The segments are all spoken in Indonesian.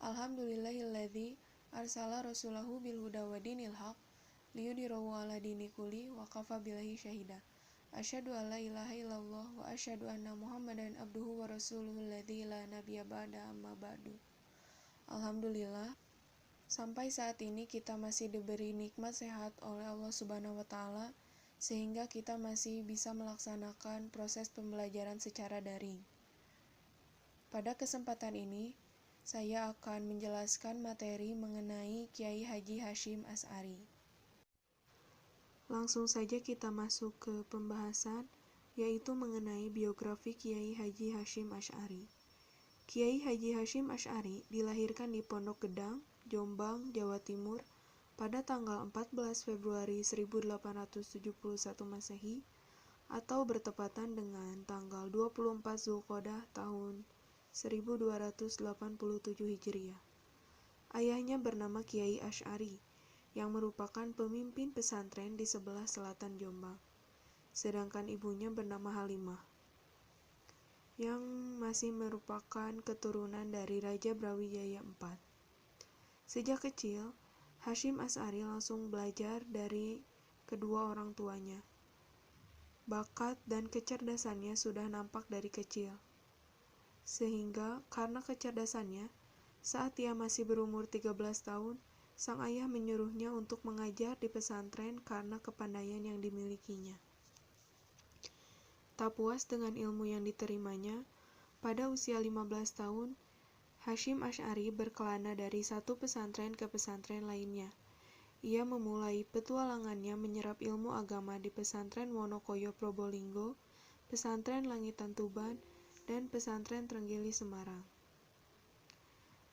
Alhamdulillahilladzi arsala rasulahu bil huda wa dinil haq liyudhhirahu ala dini kulli wa kafa billahi syahida. Asyhadu an la ilaha illallah wa asyhadu anna Muhammadan abduhu wa rasuluhu alladzi la nabiyya ba'da amma ba'du. Alhamdulillah, sampai saat ini kita masih diberi nikmat sehat oleh Allah Subhanahu wa taala sehingga kita masih bisa melaksanakan proses pembelajaran secara daring. Pada kesempatan ini, saya akan menjelaskan materi mengenai Kiai Haji Hasyim Asy'ari. Langsung saja kita masuk ke pembahasan, yaitu mengenai biografi Kiai Haji Hasyim Asy'ari. Kiai Haji Hasyim Asy'ari dilahirkan di Pondok Gedang, Jombang, Jawa Timur pada tanggal 14 Februari 1871 Masehi atau bertepatan dengan tanggal 24 Zulqa'dah tahun 1287 Hijriah. Ayahnya bernama Kiai Asy'ari, yang merupakan pemimpin pesantren di sebelah selatan Jombang. Sedangkan ibunya bernama Halimah, yang masih merupakan keturunan dari Raja Brawijaya IV. Sejak kecil, Hasyim Asy'ari langsung belajar dari kedua orang tuanya. Bakat dan kecerdasannya sudah nampak dari kecil. Sehingga karena kecerdasannya, saat ia masih berumur 13 tahun, sang ayah menyuruhnya untuk mengajar di pesantren karena kepandaian yang dimilikinya. Tak puas dengan ilmu yang diterimanya, pada usia 15 tahun, Hasyim Asy'ari berkelana dari satu pesantren ke pesantren lainnya. Ia memulai petualangannya menyerap ilmu agama di pesantren Wonokoyo Probolinggo, pesantren Langitan Tuban, dan pesantren Trenggili Semarang.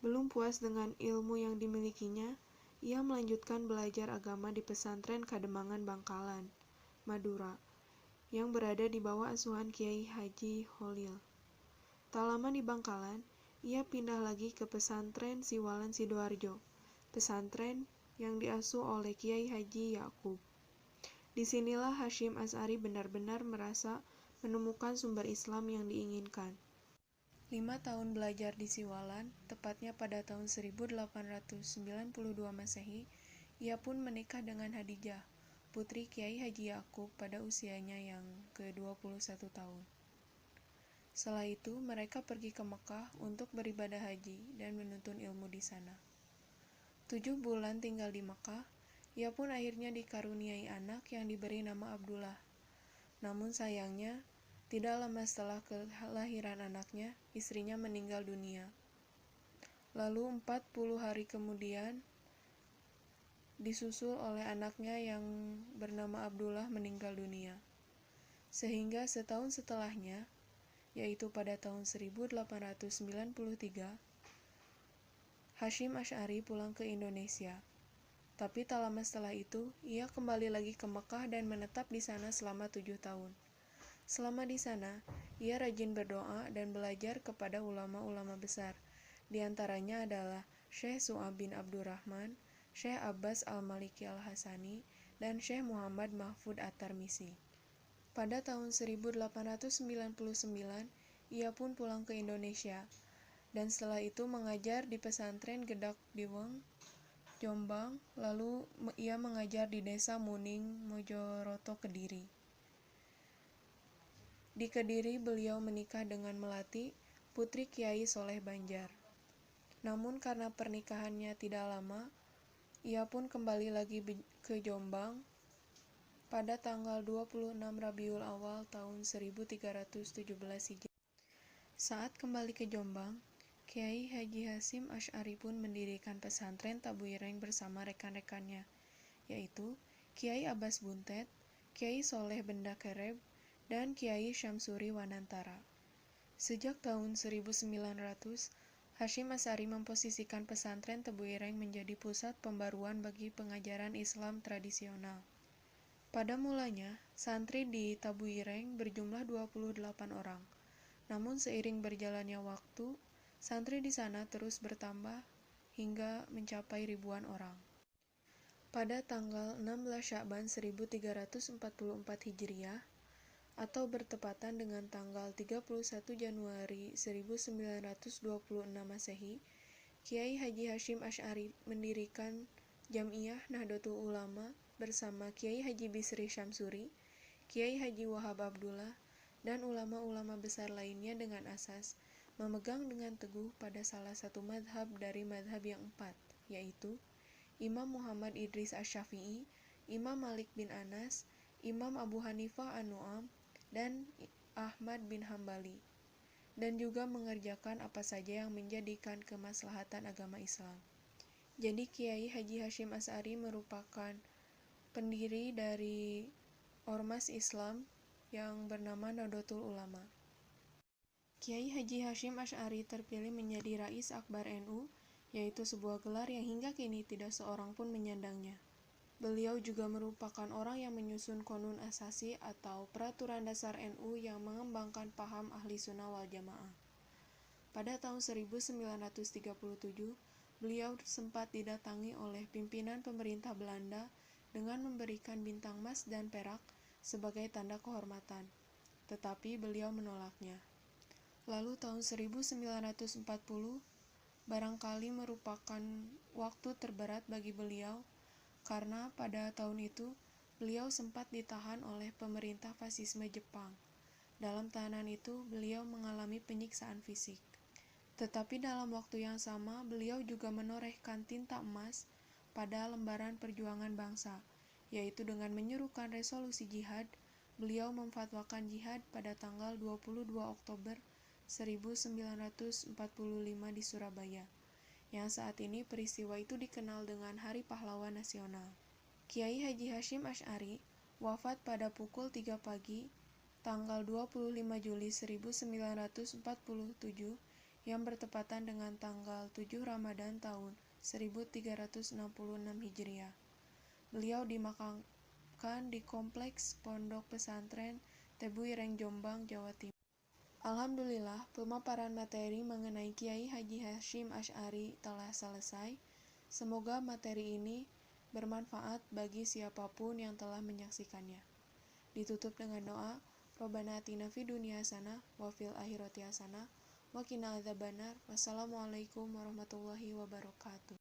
Belum puas dengan ilmu yang dimilikinya, ia melanjutkan belajar agama di pesantren Kademangan Bangkalan, Madura, yang berada di bawah asuhan Kiai Haji Holil. Tak lama di Bangkalan, ia pindah lagi ke pesantren Siwalan Sidoarjo, pesantren yang diasuh oleh Kiai Haji Yakub. Disinilah Hasyim Asy'ari benar-benar merasa menemukan sumber Islam yang diinginkan. 5 tahun belajar di Siwalan, tepatnya pada tahun 1892 Masehi, ia pun menikah dengan Hadijah, putri Kiai Haji Yakub pada usianya yang ke-21 tahun. Setelah itu, mereka pergi ke Mekah untuk beribadah haji dan menuntun ilmu di sana. 7 bulan tinggal di Mekah, ia pun akhirnya dikaruniai anak yang diberi nama Abdullah. Namun sayangnya, tidak lama setelah kelahiran anaknya, istrinya meninggal dunia. Lalu 40 hari kemudian, disusul oleh anaknya yang bernama Abdullah meninggal dunia. Sehingga setahun setelahnya, yaitu pada tahun 1893, Hasyim Asy'ari pulang ke Indonesia. Tapi tak lama setelah itu, ia kembali lagi ke Mekah dan menetap di sana selama 7 tahun. Selama di sana, ia rajin berdoa dan belajar kepada ulama-ulama besar. Di antaranya adalah Syekh Su'ab bin Abdurrahman, Syekh Abbas Al-Maliki Al-Hasani, dan Syekh Muhammad Mahfud At-Tirmizi. Pada tahun 1899, ia pun pulang ke Indonesia, dan setelah itu mengajar di pesantren Gedak Diweng, Jombang, lalu ia mengajar di desa Muning, Mojoroto, Kediri. Di Kediri, beliau menikah dengan Melati, putri Kiai Soleh Banjar. Namun karena pernikahannya tidak lama, ia pun kembali lagi ke Jombang pada tanggal 26 Rabiul Awal tahun 1317 Hijriah. Saat kembali ke Jombang, Kiai Haji Hasyim Asy'ari pun mendirikan pesantren Tabuireng bersama rekan-rekannya, yaitu Kiai Abbas Buntet, Kiai Soleh Benda Kereb, dan Kiai Syamsuri Wanantara. Sejak tahun 1900, Hasyim Asy'ari memposisikan pesantren Tabuireng menjadi pusat pembaruan bagi pengajaran Islam tradisional. Pada mulanya, santri di Tabuireng berjumlah 28 orang. Namun seiring berjalannya waktu, santri di sana terus bertambah hingga mencapai ribuan orang. Pada tanggal 16 Sya'ban 1344 Hijriah, atau bertepatan dengan tanggal 31 Januari 1926 Masehi, Kiai Haji Hasyim Asy'ari mendirikan Jam'iyah Nahdlatul Ulama bersama Kiai Haji Bisri Syamsuri, Kiai Haji Wahab Abdullah, dan ulama-ulama besar lainnya dengan asas memegang dengan teguh pada salah satu madhab dari madhab yang 4, yaitu Imam Muhammad Idris Asy-Syafi'i, Imam Malik bin Anas, Imam Abu Hanifah An-Nu'am, dan Ahmad bin Hambali, dan juga mengerjakan apa saja yang menjadikan kemaslahatan agama Islam. Jadi Kiai Haji Hasyim Asy'ari merupakan pendiri dari Ormas Islam yang bernama Nahdlatul Ulama. Kiai Haji Hasyim Asy'ari terpilih menjadi Rais Akbar NU, yaitu sebuah gelar yang hingga kini tidak seorang pun menyandangnya. Beliau juga merupakan orang yang menyusun Qonun Asasi atau Peraturan Dasar NU yang mengembangkan paham Ahli Sunnah wal Jamaah. Pada tahun 1937, beliau sempat didatangi oleh pimpinan pemerintah Belanda dengan memberikan bintang emas dan perak sebagai tanda kehormatan, tetapi beliau menolaknya. Lalu tahun 1940 barangkali merupakan waktu terberat bagi beliau, karena pada tahun itu beliau sempat ditahan oleh pemerintah fasisme Jepang. Dalam tahanan itu, beliau mengalami penyiksaan fisik. Tetapi dalam waktu yang sama, beliau juga menorehkan tinta emas pada lembaran perjuangan bangsa, yaitu dengan menyerukan resolusi jihad. Beliau memfatwakan jihad pada tanggal 22 Oktober 1945 di Surabaya, yang saat ini peristiwa itu dikenal dengan Hari Pahlawan Nasional. Kiai Haji Hasyim Asy'ari wafat pada pukul 3 pagi, tanggal 25 Juli 1947, yang bertepatan dengan tanggal 7 Ramadan tahun 1366 Hijriah. Beliau dimakamkan di Kompleks Pondok Pesantren Tebu Ireng Jombang, Jawa Timur. Alhamdulillah, pemaparan materi mengenai Kiai Haji Hasyim Asy'ari telah selesai. Semoga materi ini bermanfaat bagi siapapun yang telah menyaksikannya. Ditutup dengan doa, Robbana atina fid dunya hasanah wa fil akhirati hasanah wa qina adzabannar. Wassalamualaikum warahmatullahi wabarakatuh.